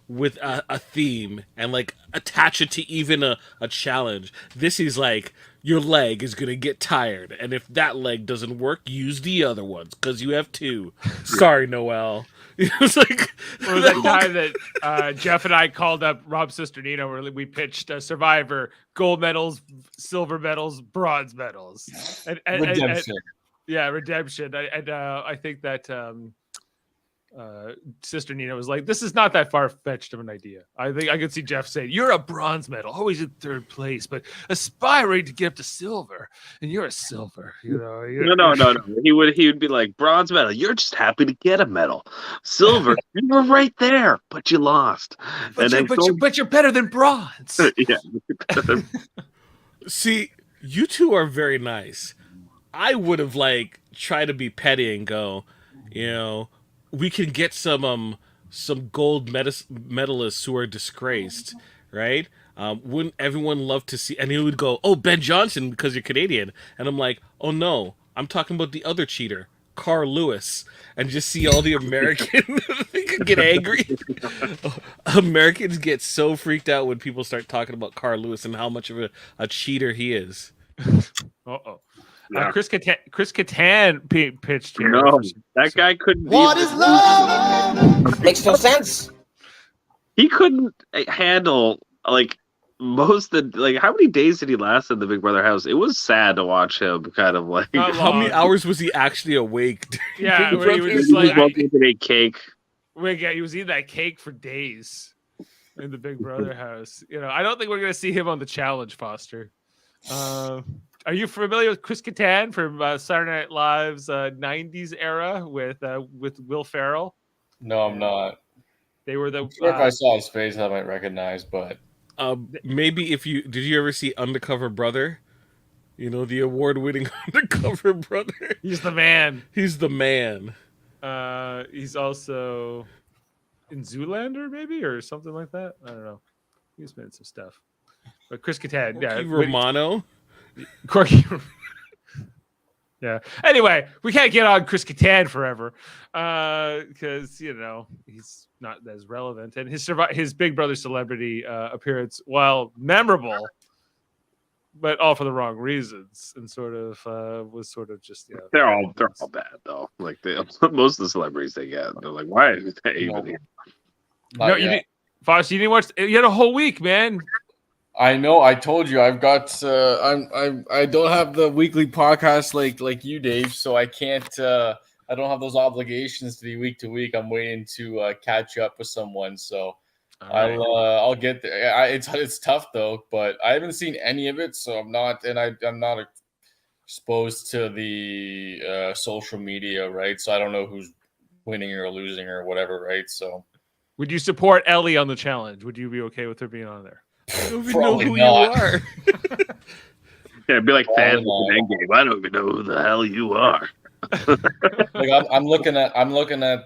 with a theme and like attach it to even a challenge. This is like, your leg is gonna get tired, and if that leg doesn't work, use the other ones because you have two. Sorry, Noel. It's like Well, that time that Jeff and I called up Rob Sisternino where we pitched Survivor, gold medals, silver medals, bronze medals, and Redemption. Redemption. I think that Sister Nina was like, this is not that far-fetched of an idea. I think I could see Jeff saying, you're a bronze medal, always in third place, but aspiring to get up to silver, and you're a silver. No. He would be like, bronze medal, you're just happy to get a medal. Silver, you were right there, but you lost. But you're better than bronze. Yeah. See, you two are very nice. I would have tried to be petty and go, we can get some gold medalists who are disgraced, right? Wouldn't everyone love to see? And he would go, "Oh, Ben Johnson, because you're Canadian." And I'm like, "Oh no, I'm talking about the other cheater, Carl Lewis," and just see all the American get angry. Americans get so freaked out when people start talking about Carl Lewis and how much of a cheater he is. Uh-oh. Yeah. Chris Kattan pitched here. No, that guy couldn't. What is love? Makes no sense. He couldn't handle most of how many days did he last in the Big Brother house? It was sad to watch him kind of how many hours was he actually awake? Yeah, he was eating cake. He was eating that cake for days in the Big Brother house. I don't think we're gonna see him on the challenge, Foster. Are you familiar with Chris Kattan from Saturday Night Live's '90s era with Will Ferrell? No, I'm not. They were the. I'm sure if I saw his face, I might recognize, but maybe did you ever see Undercover Brother? The award-winning Undercover Brother. He's the man. He's the man. He's also in Zoolander, maybe, or something like that. I don't know. He's been in some stuff. But Chris Kattan, Romano. Corky. Yeah. Anyway, we can't get on Chris Kattan forever because he's not as relevant, and his Big Brother celebrity appearance, while memorable, but all for the wrong reasons, and was just They're all bad though. Like most of the celebrities they get, they're like, why is that even here? No, you didn't. Fox, you didn't watch. You had a whole week, man. I know. I told you I've got. I don't have the weekly podcast like you, Dave. So I can't I don't have those obligations to be week to week. I'm waiting to catch up with someone, so I'll get there. It's tough though, but I haven't seen any of it, so I'm not exposed to the social media, right? So I don't know who's winning or losing or whatever, right? So Would you support Ellie on the challenge? Would you be okay with her being on there? I don't even know Probably who not. you are. Yeah, it'd be like fans Probably with an Endgame. I don't even know who the hell you are. Like I'm looking at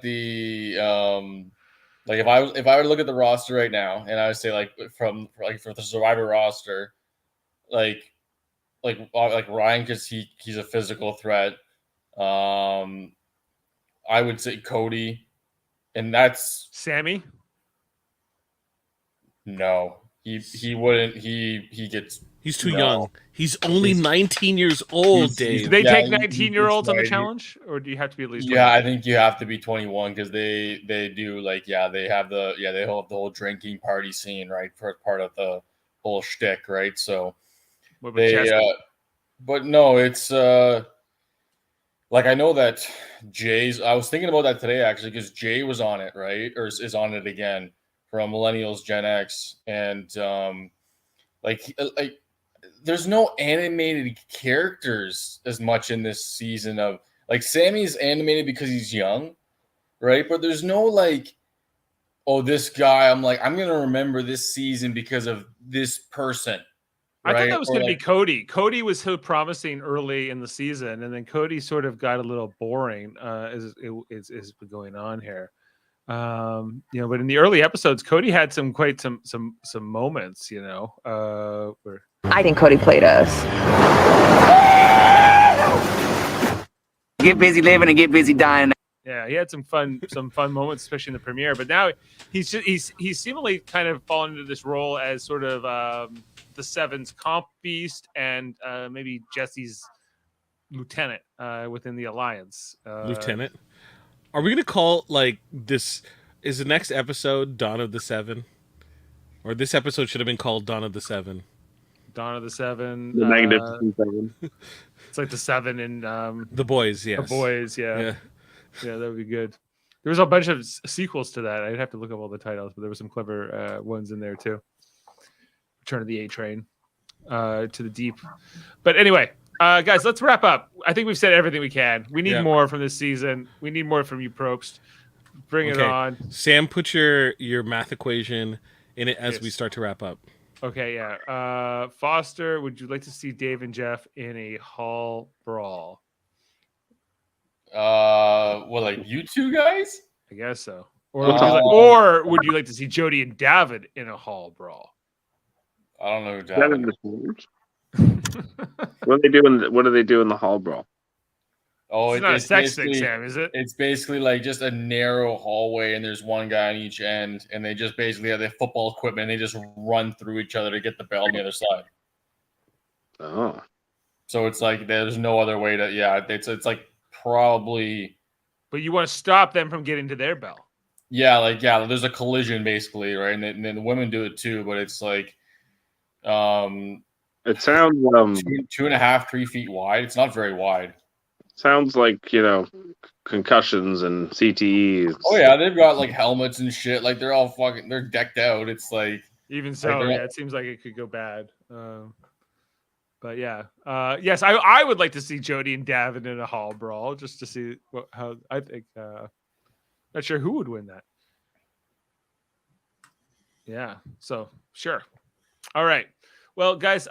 the like if I were to look at the roster right now and I would say like for the Survivor roster, like Ryan, because he's a physical threat. I would say Cody, and that's Sammy? no. He wouldn't. He gets. He's too No. young. He's only 19 years old, Dave. Do they Yeah, take he's 19-year-olds on the right. challenge, or do you have to be at least? Yeah, 21? I think you have to be 21 because they do they have the whole drinking party scene, right, for part of the whole shtick, right? So What about they Jesse? but no, it's like I know that Jay's. I was thinking about that today actually because Jay was on it, right, or is on it again from Millennials Gen X, and like there's no animated characters as much in this season of like Sammy's animated because he's young, right? But there's no like, oh, this guy, I'm gonna remember this season because of this person. I thought Right? that was Or going to be like, Cody. Cody was so promising early in the season, and then Cody sort of got a little boring as is going on here. But in the early episodes, Cody had some moments. Where I think Cody played us. Get busy living and get busy dying. yeah, he had some fun moments, especially in the premiere. But now he's seemingly kind of fallen into this role as sort of the Seven's comp beast and maybe Jesse's lieutenant within the alliance. Lieutenant? Are we going to call, like, this... Is the next episode Dawn of the Seven? Or this episode should have been called Dawn of the Seven? Dawn of the Seven. The Magnificent Seven. It's like the Seven in The Boys, yes. The Boys, Yeah. Yeah, that would be good. There was a bunch of sequels to that. I'd have to look up all the titles, but there were some clever ones in there too. Return of the A Train, To the Deep. But anyway, guys, let's wrap up. I think we've said everything we can. We need more from this season. We need more from you, Probst. Bring it on. Sam, put your math equation in it as we start to wrap up. Okay, yeah. Foster, would you like to see Dave and Jeff in a hall brawl? well, like you two guys? I guess so. Or would you like to see Jody and David in a hall brawl? I don't know who David is. What do they do in the hall brawl? Oh, it's not a sex thing, Sam, is it? It's basically like just a narrow hallway, and there's one guy on each end, and they just basically have their football equipment, and they just run through each other to get the bell on the other side. Oh, so it's like there's no other way to. Yeah, it's like probably. But you want to stop them from getting to their bell. Yeah, there's a collision basically, right? And then the women do it too, but it's like, it sounds 2.5, 3 feet wide. It's not very wide. Sounds like, concussions and CTEs. Oh yeah, they've got like helmets and shit. Like they're decked out. It's like even so, it seems like it could go bad. But yeah, yes, I would like to see Jody and David in a hall brawl just to see how I think. Not sure who would win that. Yeah, so sure. All right. Well, guys,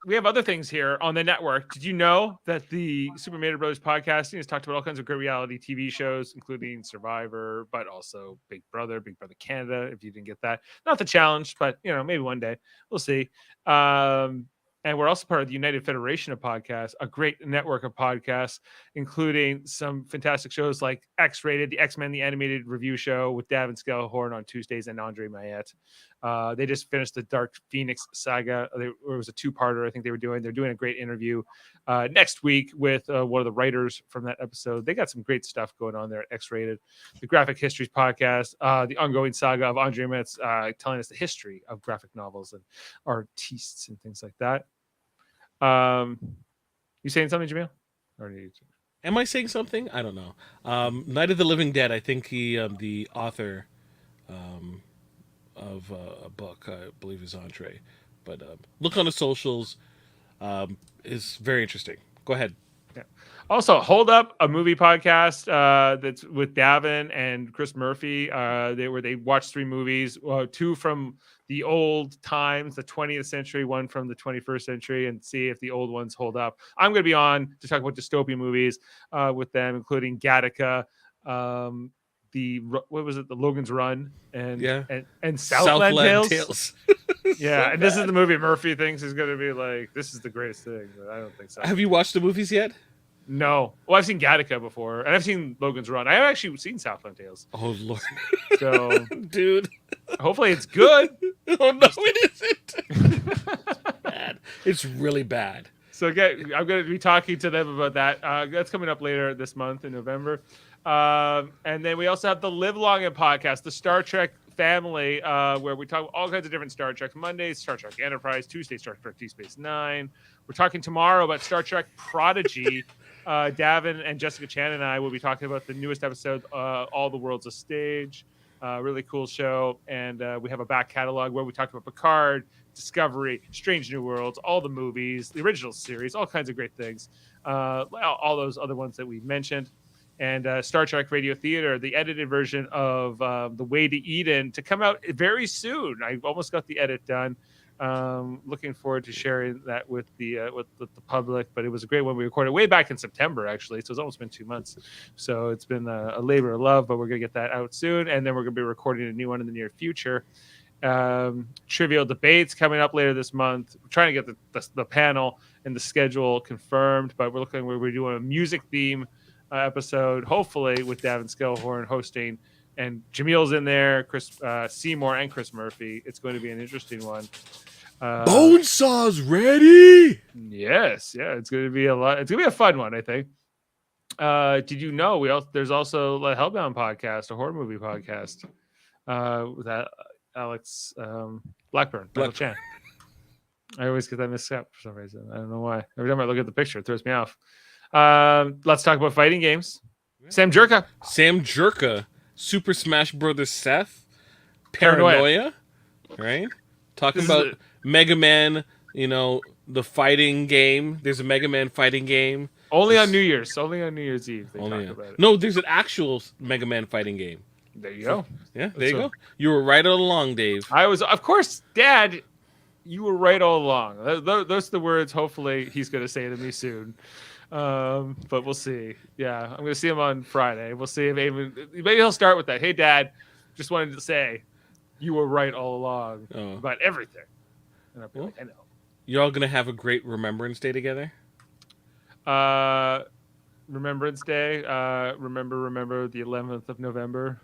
we have other things here on the network. Did you know that the Super Mario Bros. Podcasting has talked about all kinds of great reality TV shows, including Survivor, but also Big Brother Canada, if you didn't get that. Not the challenge, but, maybe one day. We'll see. And we're also part of the United Federation of Podcasts, a great network of podcasts, including some fantastic shows like X-Rated, the X-Men, the animated review show with Davan Skelhorn on Tuesdays and Andre Mayette. They just finished the Dark Phoenix saga. It was a two-parter I think they were doing. They're doing a great interview next week with one of the writers from that episode. They got some great stuff going on there at X-Rated. The Graphic Histories podcast, the ongoing saga of Andre Mayette's telling us the history of graphic novels and artistes and things like that. You saying something, Jaemeel? Or Am I saying something? I don't know. Night of the Living Dead. I think he, the author of a book, I believe is Andre. But look on the socials. Is very interesting. Go ahead. Yeah. Also, Hold Up, a movie podcast that's with Davan and Chris Murphy. They watched 3 movies, 2 from the old times, the 20th century, 1 from the 21st century, and see if the old ones hold up. I'm going to be on to talk about dystopian movies with them, including Gattaca, what was it, the Logan's Run, and Southland Tales. Yeah, and this is the movie Murphy thinks is going to be like, this is the greatest thing, but I don't think so. Have you watched the movies yet? No. Well, I've seen Gattaca before, and I've seen Logan's Run. I have actually seen Southland Tales. Oh, Lord. So, dude. Hopefully it's good. Oh, no, it isn't. It's bad. It's really bad. So, again, I'm going to be talking to them about that. That's coming up later this month in November. And then we also have the Live Long and podcast, the Star Trek family, where we talk all kinds of different Star Trek. Mondays, Star Trek Enterprise. Tuesday, Star Trek Deep Space Nine. We're talking tomorrow about Star Trek Prodigy. Davan and Jessica Chan and I will be talking about the newest episode, All the World's a Stage. Really cool show. And we have a back catalog where we talked about Picard, Discovery, Strange New Worlds, all the movies, the original series, all kinds of great things. All those other ones that we mentioned. And Star Trek Radio Theater, the edited version of The Way to Eden, to come out very soon. I almost got the edit done. Looking forward to sharing that with the public. But it was a great one. We recorded way back in September, actually, so it's almost been 2 months. So it's been a labor of love, but we're gonna get that out soon, and then we're gonna be recording a new one in the near future. Trivial debates coming up later this month. We're trying to get the panel and the schedule confirmed, but we're doing a music theme episode, hopefully with Davan Skelhorn hosting, and Jaemeel's in there, Chris Seymour and Chris Murphy. It's going to be an interesting one. Bonesaw's ready. Yes, yeah, it's going to be a lot. It's going to be a fun one, I think. Did you know there's also a Hellbound podcast, a horror movie podcast, with Alex Blackburn. Chan. I always get that mixed up for some reason. I don't know why. Every time I look at the picture, it throws me off. Let's talk about fighting games. Sam Jerka, Super Smash Brothers Seth, Paranoia, right? Talking about Mega Man, the fighting game. There's a Mega Man fighting game. Only on New Year's Eve. They talk about it. No, there's an actual Mega Man fighting game. There you go. Yeah, there you go. You were right all along, Dave. I was, of course, Dad. You were right all along. Those are the words. Hopefully, he's going to say to me soon. But we'll see. Yeah, I'm going to see him on Friday. We'll see if maybe he'll start with that. Hey, Dad, just wanted to say you were right all along about everything. And I'll be like, I know. You're all going to have a great Remembrance Day together? Remembrance Day. Remember the 11th of November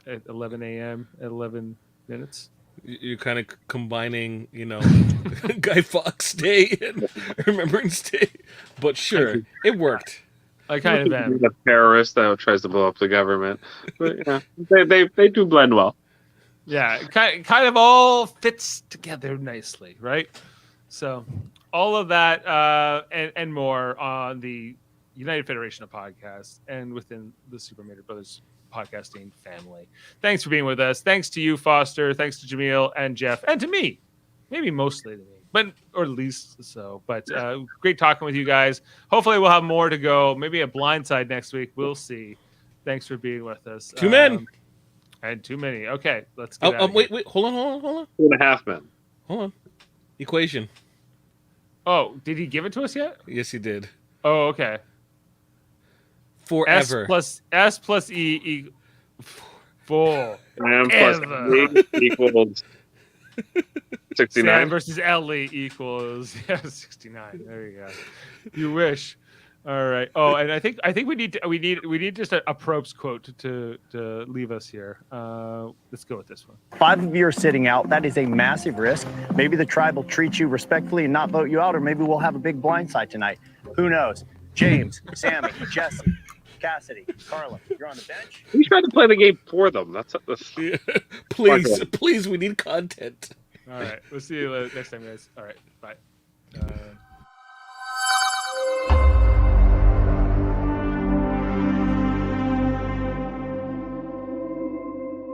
at 11 a.m. at 11 minutes. You're kind of combining, Guy Fawkes Day and Remembrance Day. But sure, it worked. I kind of am. A terrorist that tries to blow up the government. But, yeah, they do blend well. Yeah, it kind of all fits together nicely, right? So all of that and more on the United Federation of Podcasts and within the Super Mario Brothers podcasting family. Thanks for being with us. Thanks to you, Foster. Thanks to Jaemeel and Jeff, and to me. Maybe mostly to me, or at least so. But great talking with you guys. Hopefully we'll have more to go. Maybe a blindside next week. We'll see. Thanks for being with us. 2 men. And too many. Okay, let's get out of wait, here. hold on. 2.5 men. Hold on. Equation. Oh, did he give it to us yet? Yes, he did. Oh, okay. Forever. S plus E 4. M plus E equals 69. Sam versus Ellie equals 69. There you go. You wish. All right. Oh, and I think we need just a Probst quote to leave us here. Let's go with this one. 5 of you are sitting out. That is a massive risk. Maybe the tribe will treat you respectfully and not vote you out, or maybe we'll have a big blindside tonight. Who knows? James, Sammy, Jesse, Cassidy, Carla, you're on the bench. We tried to play the game for them. That's please, we need content. All right. We'll see you next time, guys. All right. Bye.